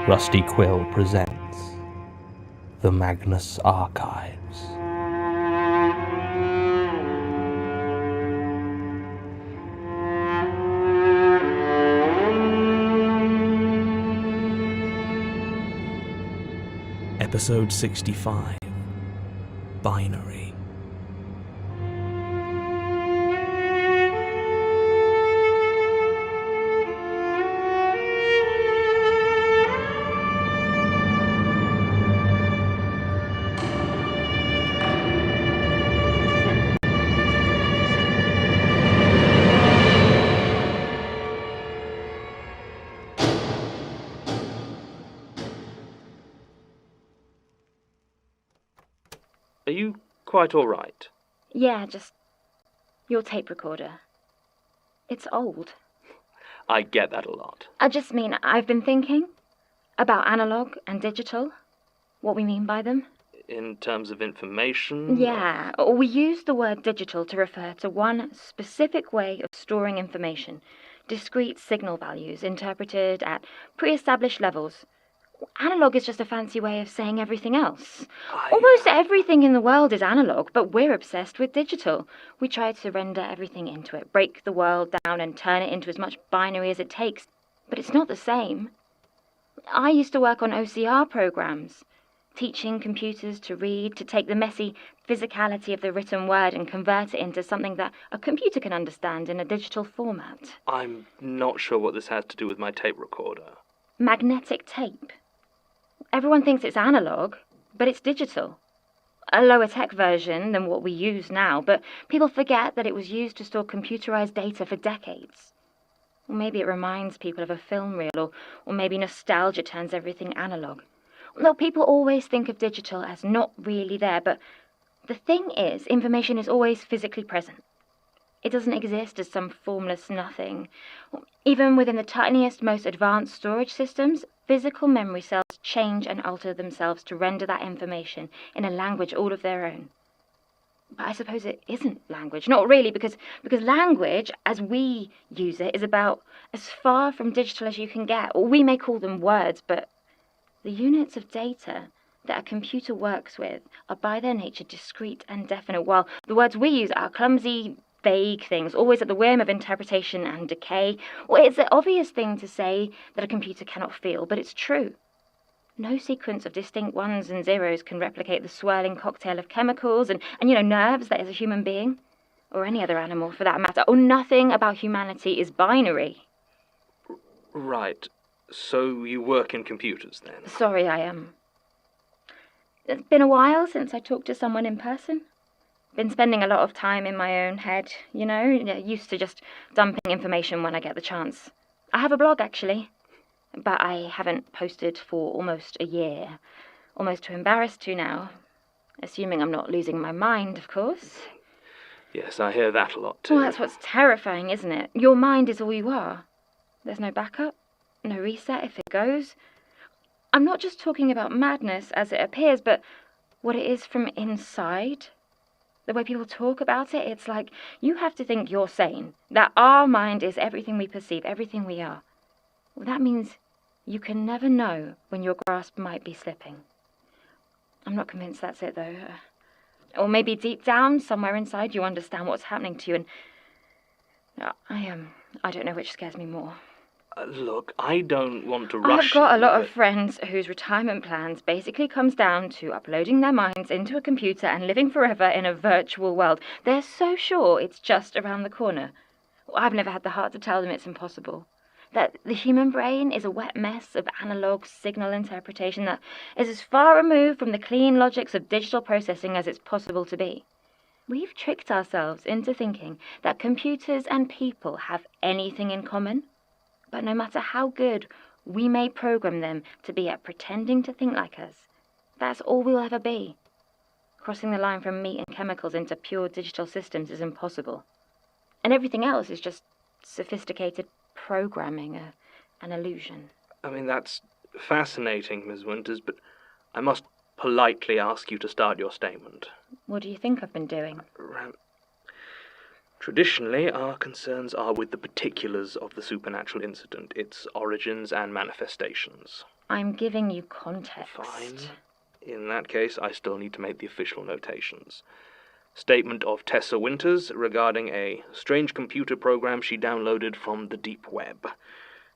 Rusty Quill presents the Magnus Archives. Episode 65, Binary. Are you quite all right? Yeah, just your tape recorder. It's old. I get that a lot. I just mean, I've been thinking about analog and digital, what we mean by them. In terms of information? Yeah, we use the word digital to refer to one specific way of storing information, discrete signal values interpreted at pre-established levels. Analog is just a fancy way of saying everything else. Almost everything in the world is analog, but we're obsessed with digital. We try to render everything into it, break the world down and turn it into as much binary as it takes. But it's not the same. I used to work on OCR programs, teaching computers to read, to take the messy physicality of the written word and convert it into something that a computer can understand in a digital format. I'm not sure what this has to do with my tape recorder. Magnetic tape. Everyone thinks it's analog, but it's digital. A lower tech version than what we use now, but people forget that it was used to store computerized data for decades. Or maybe it reminds people of a film reel, or maybe nostalgia turns everything analog. Well, people always think of digital as not really there, but the thing is, information is always physically present. It doesn't exist as some formless nothing. Even within the tiniest, most advanced storage systems, physical memory cells change and alter themselves to render that information in a language all of their own. But I suppose it isn't language. Not really, because language, as we use it, is about as far from digital as you can get. We may call them words, but the units of data that a computer works with are by their nature discrete and definite, while the words we use are clumsy, vague things, always at the whim of interpretation and decay. Well, it's an obvious thing to say that a computer cannot feel, but it's true. No sequence of distinct ones and zeros can replicate the swirling cocktail of chemicals and nerves that is a human being, or any other animal for that matter. Oh, nothing about humanity is binary. Right. So you work in computers, then? Sorry, It's been a while since I talked to someone in person. Been spending a lot of time in my own head, used to just dumping information when I get the chance. I have a blog, actually, but I haven't posted for almost a year. Almost too embarrassed to now. Assuming I'm not losing my mind, of course. Yes, I hear that a lot, too. Well, that's what's terrifying, isn't it? Your mind is all you are. There's no backup, no reset if it goes. I'm not just talking about madness as it appears, but what it is from inside. The way people talk about it, it's like you have to think you're sane, that our mind is everything we perceive, everything we are. Well, that means you can never know when your grasp might be slipping. I'm not convinced that's it, though. Or maybe deep down, somewhere inside, you understand what's happening to you, and I don't know which scares me more. Look, I don't want to rush. I've got a lot of friends whose retirement plans basically comes down to uploading their minds into a computer and living forever in a virtual world. They're so sure it's just around the corner. I've never had the heart to tell them it's impossible. That the human brain is a wet mess of analog signal interpretation that is as far removed from the clean logics of digital processing as it's possible to be. We've tricked ourselves into thinking that computers and people have anything in common. But no matter how good we may program them to be at pretending to think like us, that's all we'll ever be. Crossing the line from meat and chemicals into pure digital systems is impossible. And everything else is just sophisticated programming, an illusion. I mean, that's fascinating, Ms. Winters, but I must politely ask you to start your statement. What do you think I've been doing? Traditionally, our concerns are with the particulars of the supernatural incident, its origins and manifestations. I'm giving you context. Fine. In that case, I still need to make the official notations. Statement of Tessa Winters regarding a strange computer program she downloaded from the deep web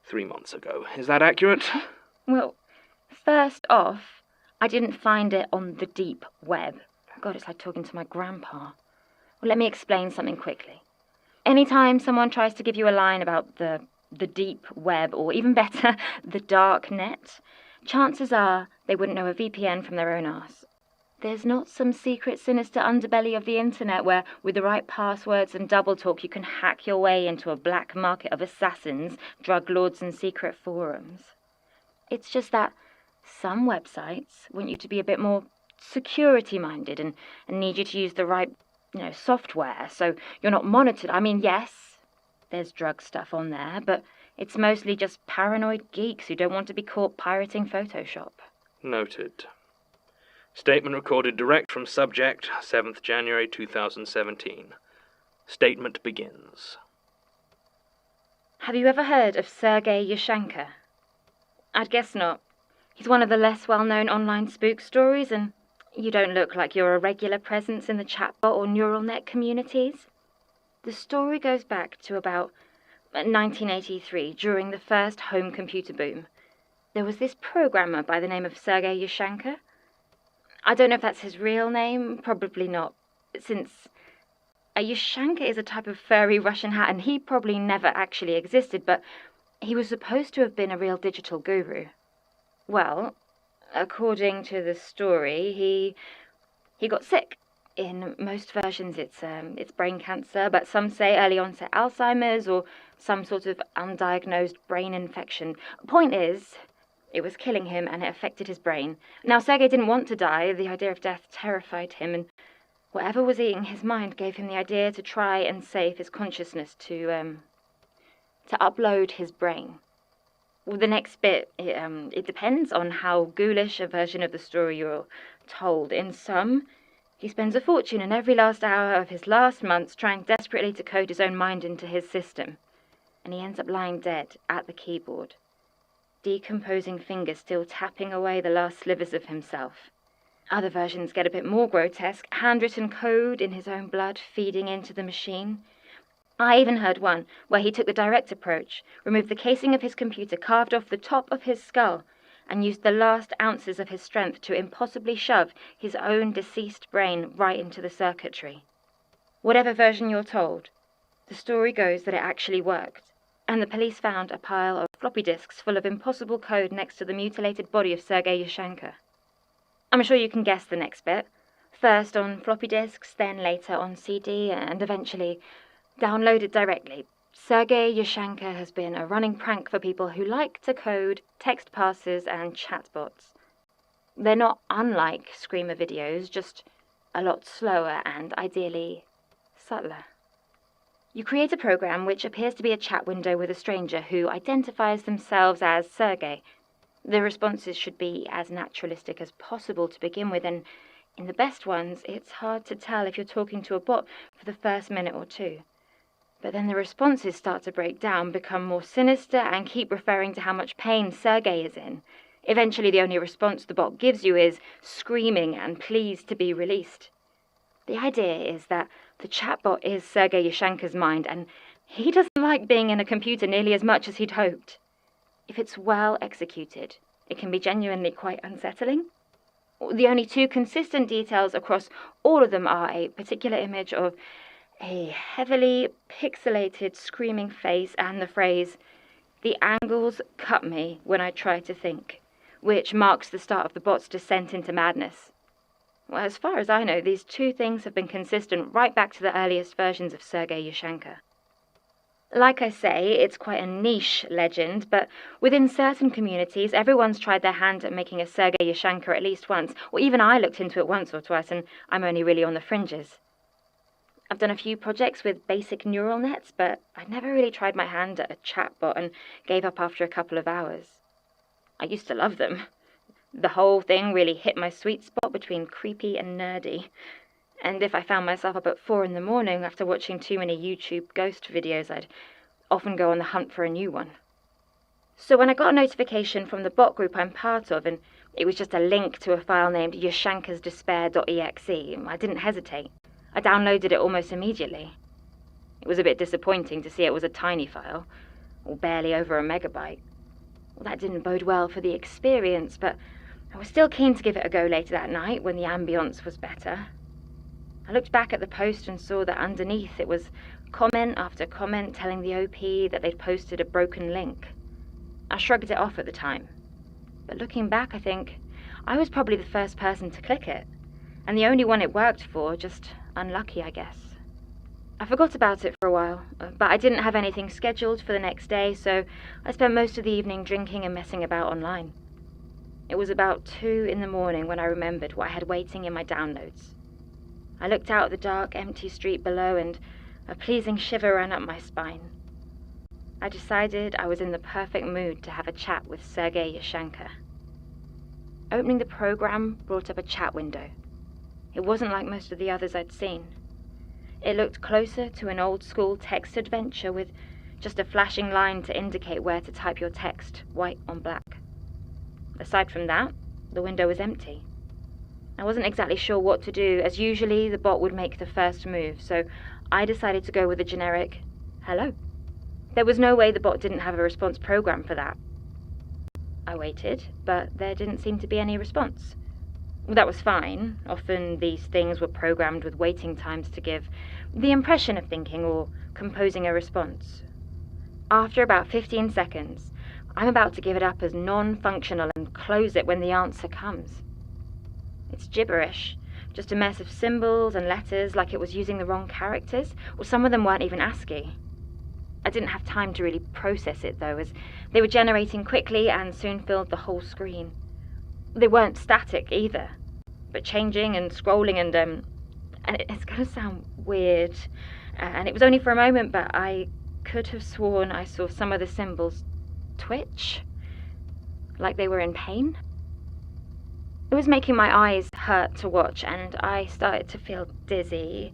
3 months ago. Is that accurate? Well, first off, I didn't find it on the deep web. God, it's like talking to my grandpa. Well, let me explain something quickly. Anytime someone tries to give you a line about the deep web, or even better, the dark net, chances are they wouldn't know a VPN from their own arse. There's not some secret, sinister underbelly of the internet where, with the right passwords and double talk, you can hack your way into a black market of assassins, drug lords, and secret forums. It's just that some websites want you to be a bit more security-minded and need you to use the right, software, so you're not monitored. I mean, yes, there's drug stuff on there, but it's mostly just paranoid geeks who don't want to be caught pirating Photoshop. Noted. Statement recorded direct from subject, 7th January 2017. Statement begins. Have you ever heard of Sergei Yashenka? I'd guess not. He's one of the less well-known online spook stories, and you don't look like you're a regular presence in the chatbot or neural net communities. The story goes back to about 1983, during the first home computer boom. There was this programmer by the name of Sergei Yashenka. I don't know if that's his real name, probably not, since Yashenka is a type of furry Russian hat, and he probably never actually existed, but he was supposed to have been a real digital guru. Well, according to the story, he got sick. In most versions, it's brain cancer, but some say early onset Alzheimer's or some sort of undiagnosed brain infection. Point is, it was killing him and it affected his brain. Now, Sergei didn't want to die. The idea of death terrified him, and whatever was eating his mind gave him the idea to try and save his consciousness, to upload his brain. Well, the next bit, it depends on how ghoulish a version of the story you're told. In some, he spends a fortune in every last hour of his last months trying desperately to code his own mind into his system, and he ends up lying dead at the keyboard, decomposing fingers still tapping away the last slivers of himself. Other versions get a bit more grotesque, handwritten code in his own blood feeding into the machine. I even heard one where he took the direct approach, removed the casing of his computer, carved off the top of his skull, and used the last ounces of his strength to impossibly shove his own deceased brain right into the circuitry. Whatever version you're told, the story goes that it actually worked, and the police found a pile of floppy disks full of impossible code next to the mutilated body of Sergei Yashenka. I'm sure you can guess the next bit. First on floppy disks, then later on CD, and eventually downloaded directly. Sergei Yashenka has been a running prank for people who like to code, text parsers, and chatbots. They're not unlike screamer videos, just a lot slower and ideally subtler. You create a program which appears to be a chat window with a stranger who identifies themselves as Sergei. The responses should be as naturalistic as possible to begin with, and in the best ones, it's hard to tell if you're talking to a bot for the first minute or two. But then the responses start to break down, become more sinister, and keep referring to how much pain Sergei is in. Eventually, the only response the bot gives you is screaming and pleas to be released. The idea is that the chatbot is Sergei Yashenka's mind, and he doesn't like being in a computer nearly as much as he'd hoped. If it's well executed, it can be genuinely quite unsettling. The only two consistent details across all of them are a particular image of a heavily pixelated screaming face and the phrase, "The angles cut me when I try to think," which marks the start of the bot's descent into madness. Well, as far as I know, these two things have been consistent right back to the earliest versions of Sergei Yashenka. Like I say, it's quite a niche legend, but within certain communities, everyone's tried their hand at making a Sergei Yashenka at least once, or even I looked into it once or twice, and I'm only really on the fringes. I've done a few projects with basic neural nets, but I'd never really tried my hand at a chatbot and gave up after a couple of hours. I used to love them. The whole thing really hit my sweet spot between creepy and nerdy. And if I found myself up at 4 a.m. after watching too many YouTube ghost videos, I'd often go on the hunt for a new one. So when I got a notification from the bot group I'm part of, and it was just a link to a file named yashankarsdespair.exe, I didn't hesitate. I downloaded it almost immediately. It was a bit disappointing to see it was a tiny file, or barely over a megabyte. Well, that didn't bode well for the experience, but I was still keen to give it a go later that night when the ambience was better. I looked back at the post and saw that underneath it was comment after comment telling the OP that they'd posted a broken link. I shrugged it off at the time, but looking back, I think I was probably the first person to click it, and the only one it worked for, just unlucky, I guess. I forgot about it for a while, but I didn't have anything scheduled for the next day, so I spent most of the evening drinking and messing about online. It was about 2 in the morning when I remembered what I had waiting in my downloads. I looked out at the dark, empty street below, and a pleasing shiver ran up my spine. I decided I was in the perfect mood to have a chat with Sergei Yashanka. Opening the program brought up a chat window. It wasn't like most of the others I'd seen. It looked closer to an old-school text adventure with just a flashing line to indicate where to type your text, white on black. Aside from that, the window was empty. I wasn't exactly sure what to do, as usually the bot would make the first move, so I decided to go with a generic hello. There was no way the bot didn't have a response program for that. I waited, but there didn't seem to be any response. That was fine. Often these things were programmed with waiting times to give the impression of thinking or composing a response. After about 15 seconds, I'm about to give it up as non-functional and close it when the answer comes. It's gibberish, just a mess of symbols and letters like it was using the wrong characters, or some of them weren't even ASCII. I didn't have time to really process it though, as they were generating quickly and soon filled the whole screen. They weren't static either, but changing and scrolling and it's going to sound weird, and it was only for a moment, but I could have sworn I saw some of the symbols twitch, like they were in pain. It was making my eyes hurt to watch, and I started to feel dizzy,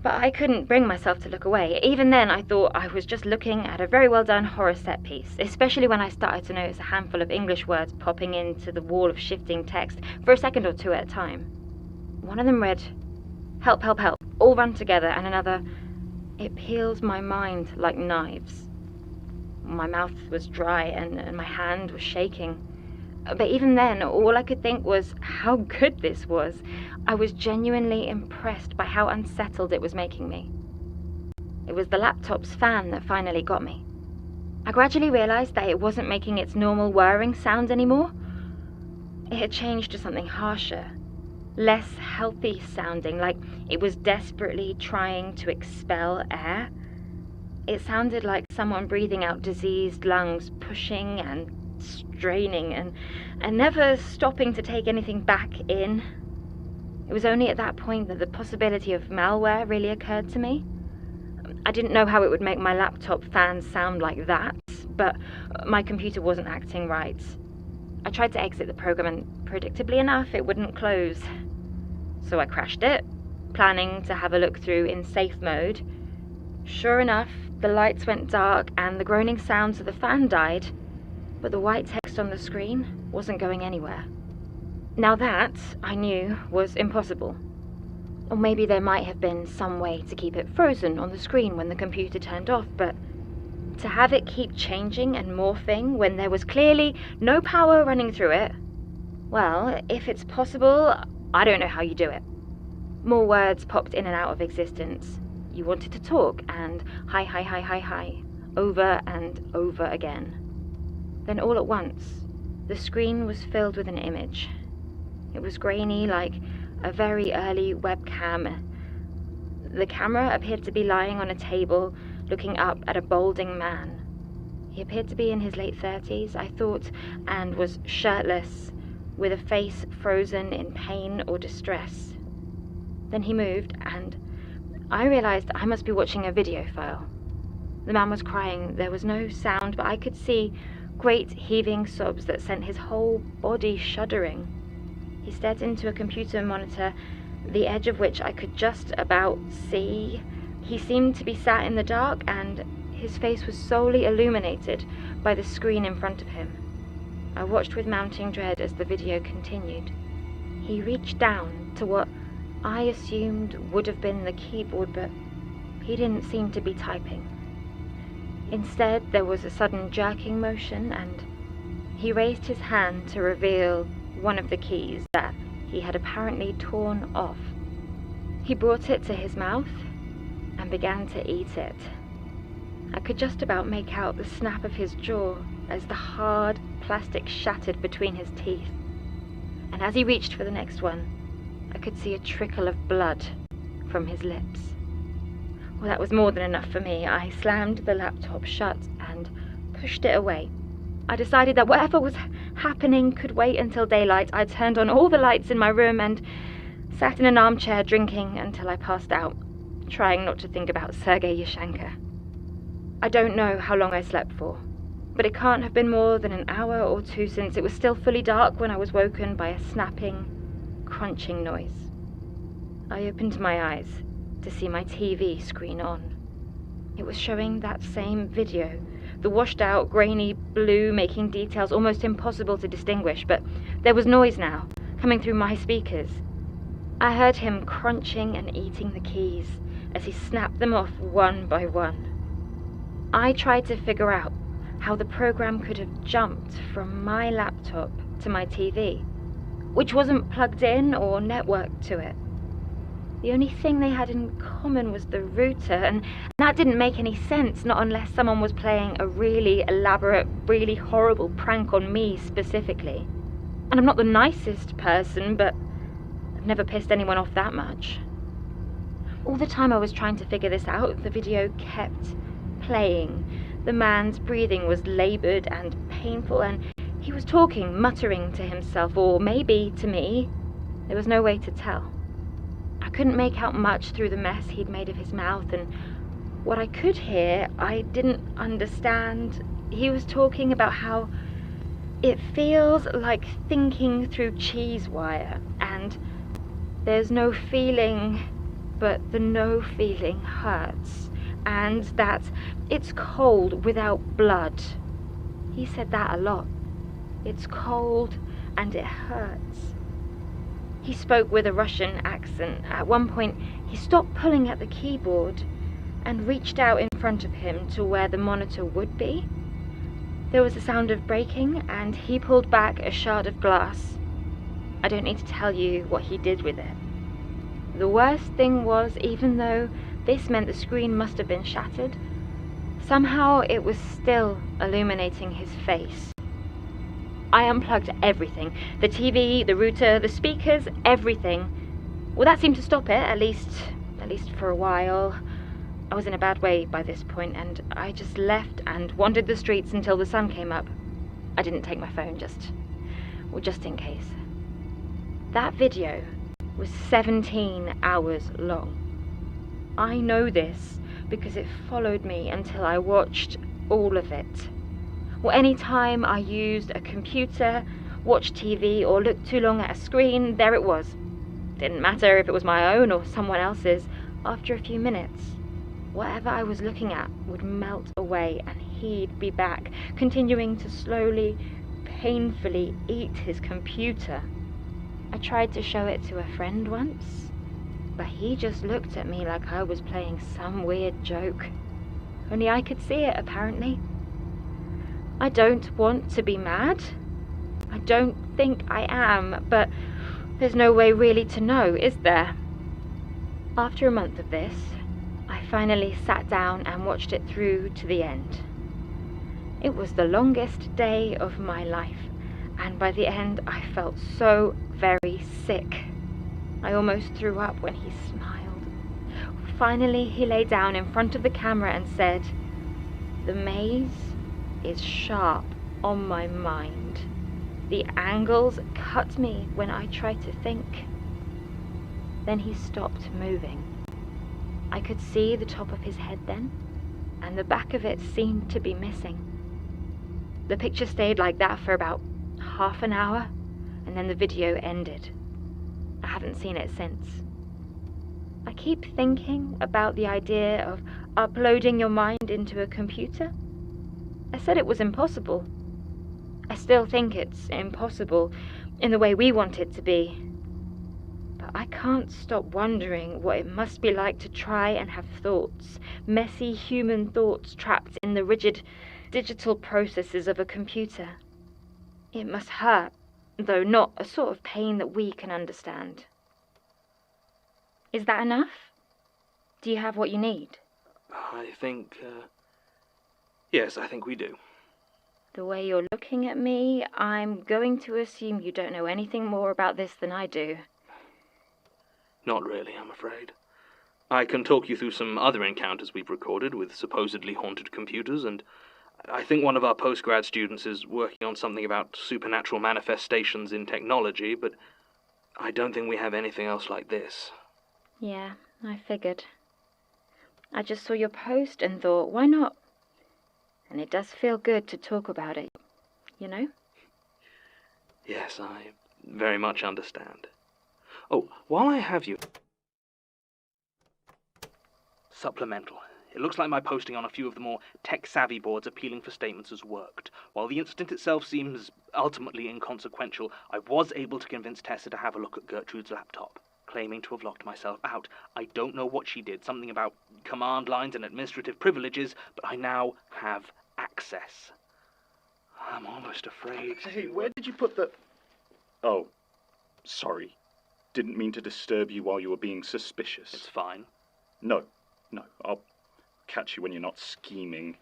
but I couldn't bring myself to look away. Even then, I thought I was just looking at a very well done horror set piece, especially when I started to notice a handful of English words popping into the wall of shifting text for a second or two at a time. One of them read, "Help, help, help," all run together, and another, "It peels my mind like knives." My mouth was dry and my hand was shaking. But even then, all I could think was how good this was. I was genuinely impressed by how unsettled it was making me. It was the laptop's fan that finally got me. I gradually realized that it wasn't making its normal whirring sound anymore. It had changed to something harsher, less healthy sounding, like it was desperately trying to expel air. It sounded like someone breathing out diseased lungs, pushing and straining and never stopping to take anything back in. It was only at that point that the possibility of malware really occurred to me. I didn't know how it would make my laptop fan sound like that, but my computer wasn't acting right. I tried to exit the program and, predictably enough, it wouldn't close. So I crashed it, planning to have a look through in safe mode. Sure enough, the lights went dark and the groaning sounds of the fan died, but the white text on the screen wasn't going anywhere. Now that, I knew, was impossible. Or maybe there might have been some way to keep it frozen on the screen when the computer turned off, but to have it keep changing and morphing when there was clearly no power running through it, well, if it's possible, I don't know how you do it. More words popped in and out of existence. You wanted to talk, and hi, over and over again. Then all at once, the screen was filled with an image. It was grainy, like a very early webcam. The camera appeared to be lying on a table, looking up at a balding man. He appeared to be in his late 30s, I thought, and was shirtless, with a face frozen in pain or distress. Then he moved, and I realized I must be watching a video file. The man was crying. There was no sound, but I could see great heaving sobs that sent his whole body shuddering. He stared into a computer monitor, the edge of which I could just about see. He seemed to be sat in the dark, and His face was solely illuminated by the screen in front of him. I watched with mounting dread as the video continued. He reached down to what I assumed would have been the keyboard, but he didn't seem to be typing. Instead, there was a sudden jerking motion, and he raised his hand to reveal one of the keys that he had apparently torn off. He brought it to his mouth and began to eat it. I could just about make out the snap of his jaw as the hard plastic shattered between his teeth. And as he reached for the next one, I could see a trickle of blood from his lips. Well, that was more than enough for me. I slammed the laptop shut and pushed it away. I decided that whatever was happening could wait until daylight. I turned on all the lights in my room and sat in an armchair drinking until I passed out, trying not to think about Sergei Yashenka. I don't know how long I slept for, but it can't have been more than an hour or two, since it was still fully dark when I was woken by a snapping, crunching noise. I opened my eyes to see my TV screen on. It was showing that same video, the washed-out, grainy blue making details almost impossible to distinguish, but there was noise now, coming through my speakers. I heard him crunching and eating the keys as he snapped them off one by one. I tried to figure out how the program could have jumped from my laptop to my TV, which wasn't plugged in or networked to it. The only thing they had in common was the router, and that didn't make any sense, not unless someone was playing a really elaborate, really horrible prank on me specifically. And I'm not the nicest person, but I've never pissed anyone off that much. All the time I was trying to figure this out, the video kept playing. The man's breathing was labored and painful, and he was talking, muttering to himself, or maybe to me. There was no way to tell. I couldn't make out much through the mess he'd made of his mouth, and what I could hear, I didn't understand. He was talking about how it feels like thinking through cheese wire, and there's no feeling, but the no feeling hurts, and that it's cold without blood. He said that a lot. It's cold and it hurts. He spoke with a Russian accent. At one point, he stopped pulling at the keyboard and reached out in front of him to where the monitor would be. There was a sound of breaking, and he pulled back a shard of glass. I don't need to tell you what he did with it. The worst thing was, even though this meant the screen must have been shattered, somehow it was still illuminating his face. I unplugged everything. The TV, the router, the speakers, everything. Well, that seemed to stop it, at least for a while. I was in a bad way by this point, and I just left and wandered the streets until the sun came up. I didn't take my phone, just in case. That video was 17 hours long. I know this because it followed me until I watched all of it. Well, any time I used a computer, watched TV, or looked too long at a screen, there it was. Didn't matter if it was my own or someone else's. After a few minutes, whatever I was looking at would melt away, and he'd be back, continuing to slowly, painfully eat his computer. I tried to show it to a friend once, but he just looked at me like I was playing some weird joke. Only I could see it, apparently. I don't want to be mad. I don't think I am, but there's no way really to know, is there? After a month of this, I finally sat down and watched it through to the end. It was the longest day of my life, and by the end I felt so very sick. I almost threw up when he smiled. Finally, he lay down in front of the camera and said, "The maze is sharp on my mind. The angles cut me when I try to think." Then he stopped moving. I could see the top of his head then, and the back of it seemed to be missing. The picture stayed like that for about half an hour, and then the video ended. I haven't seen it since. I keep thinking about the idea of Uploading your mind into a computer? I said it was impossible. I still think it's impossible in the way we want it to be. But I can't stop wondering what it must be like to try and have thoughts, messy human thoughts trapped in the rigid digital processes of a computer. It must hurt, though not a sort of pain that we can understand. Is that enough? Do you have what you need? I think, yes, I think we do. The way you're looking at me, I'm going to assume you don't know anything more about this than I do. Not really, I'm afraid. I can talk you through some other encounters we've recorded with supposedly haunted computers, and I think one of our postgrad students is working on something about supernatural manifestations in technology, but I don't think we have anything else like this. Yeah, I figured. I just saw your post and thought, why not? And it does feel good to talk about it, you know? Yes, I very much understand. Oh, while I have you... Supplemental. It looks like my posting on a few of the more tech-savvy boards appealing for statements has worked. While the incident itself seems ultimately inconsequential, I was able to convince Tessa to have a look at Gertrude's laptop, claiming to have locked myself out. I don't know what she did, something about command lines and administrative privileges, but I now have access. I'm almost afraid. Hey, where did you put the... Oh, sorry. Didn't mean to disturb you while you were being suspicious. It's fine. No, I'll catch you when you're not scheming.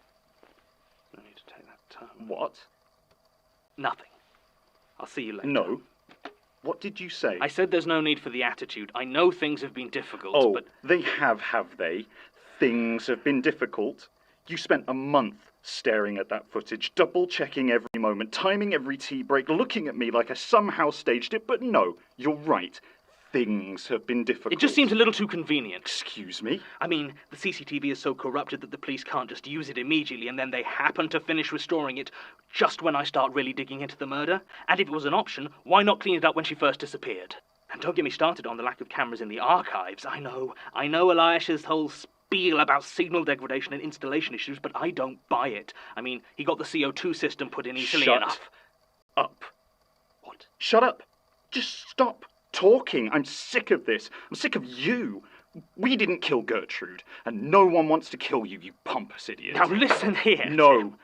No need to take that tone. What? Nothing. I'll see you later. No. What did you say? I said there's no need for the attitude. I know things have been difficult, Oh, but... they have they? Things have been difficult. You spent a month staring at that footage, double-checking every moment, timing every tea break, looking at me like I somehow staged it, but no, you're right. Things have been difficult. It just seems a little too convenient. Excuse me? I mean, the CCTV is so corrupted that the police can't just use it immediately, and then they happen to finish restoring it just when I start really digging into the murder. And if it was an option, why not clean it up when she first disappeared? And don't get me started on the lack of cameras in the archives. I know Eliash's whole spiel about signal degradation and installation issues, but I don't buy it. I mean, he got the CO2 system put in easily enough. Shut up. What? Shut up. Just stop talking. I'm sick of this. I'm sick of you. We didn't kill Gertrude, and no one wants to kill you, you pompous idiot. Now listen here. No.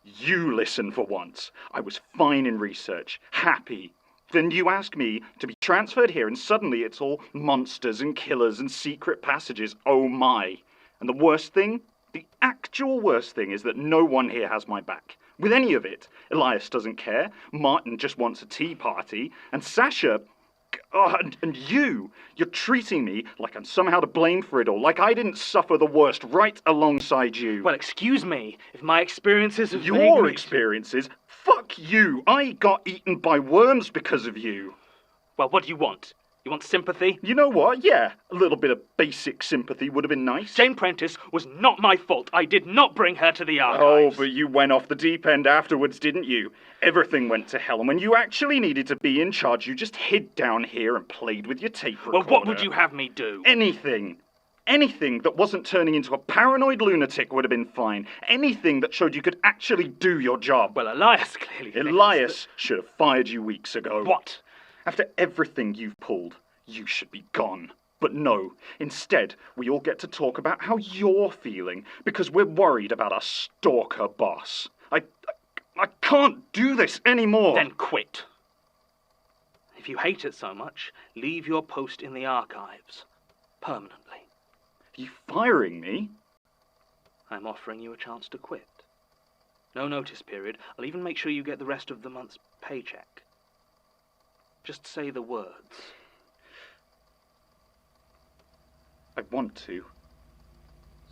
You listen for once. I was fine in research, happy. Then you ask me to be transferred here, and suddenly it's all monsters and killers and secret passages. Oh my. And the worst thing, the actual worst thing, is that no one here has my back. With any of it. Elias doesn't care. Martin just wants a tea party. And Sasha... Oh, and you're treating me like I'm somehow to blame for it all, like I didn't suffer the worst right alongside you. Well, excuse me, if my experiences have Your experiences? Fuck you! I got eaten by worms because of you. Well, what do you want? You want sympathy? You know what? Yeah, a little bit of basic sympathy would have been nice. Jane Prentice was not my fault. I did not bring her to the archives. Oh, but you went off the deep end afterwards, didn't you? Everything went to hell, and when you actually needed to be in charge, you just hid down here and played with your tape recorder. Well, what would you have me do? Anything. Anything that wasn't turning into a paranoid lunatic would have been fine. Anything that showed you could actually do your job. Well, Elias clearly thinks Elias should have fired you weeks ago. What? After everything you've pulled, you should be gone. But no, instead, we all get to talk about how you're feeling, because we're worried about our stalker boss. I can't do this anymore. Then quit. If you hate it so much, leave your post in the archives. Permanently. Are you firing me? I'm offering you a chance to quit. No notice period. I'll even make sure you get the rest of the month's paycheck. Just say the words. I want to.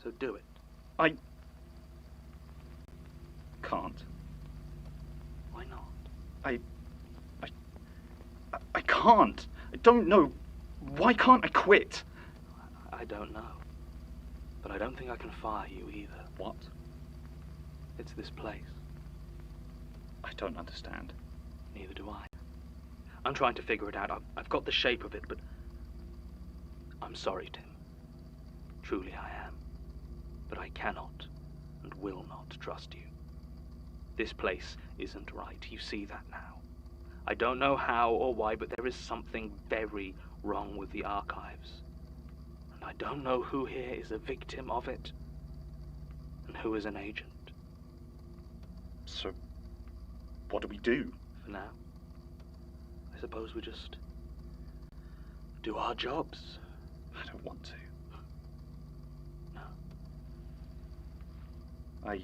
So do it. I can't. Why not? I can't. I don't know. Why can't I quit? I don't know. But I don't think I can fire you either. What? It's this place. I don't understand. Neither do I. I'm trying to figure it out. I've got the shape of it, but... I'm sorry, Tim. Truly I am. but I cannot and will not trust you. This place isn't right. You see that now. I don't know how or why, but there is something very wrong with the archives. And I don't know who here is a victim of it and who is an agent. So, what do we do? For now, I suppose we just do our jobs. I don't want to. No. I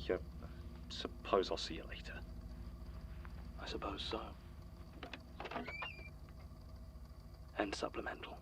suppose I'll see you later. I suppose so. End supplemental.